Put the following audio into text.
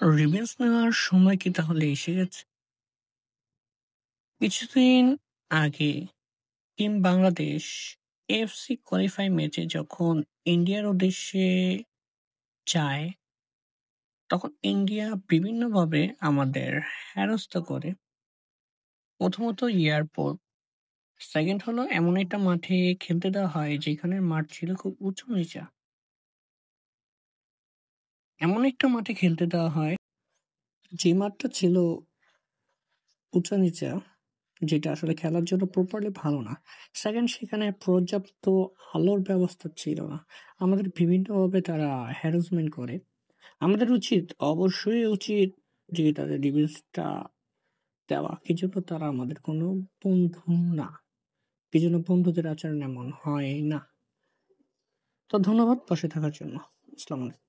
Revenge নেওয়ার সময় কি তাহলে এসে গেছে? কিছুদিন আগে টিম বাংলাদেশ এএফসি কোয়ালিফাই ম্যাচে যখন ইন্ডিয়ার উদ্দেশ্যে যায়, তখন ইন্ডিয়া বিভিন্নভাবে আমাদের হেনস্থা করে। প্রথমত এয়ারপোর্ট, সেকেন্ড হলো এমন একটা মাঠে খেলতে দেওয়া হয় যেখানে মাঠ ছিল খুব উঁচু নিচা। এমন একটা মাঠে খেলতে দেওয়া হয় যে মাঠটা ছিল উঁচা নিচা, যেটা আসলে খেলার জন্য প্রপারলি ভালো না। সেকেন্ড, সেখানে পর্যাপ্ত আলোর ব্যবস্থা ছিল না। আমাদের বিভিন্নভাবে তারা হ্যারাসমেন্ট করে। আমাদের উচিত, অবশ্যই উচিত যে তাদের ডিফেন্সটা দেওয়া। কি জন্য? তারা আমাদের কোনো বন্ধু না। কি জন্য? বন্ধুদের আচরণ এমন হয় না। তো ধন্যবাদ পাশে থাকার জন্য। আসসালামু আলাইকুম।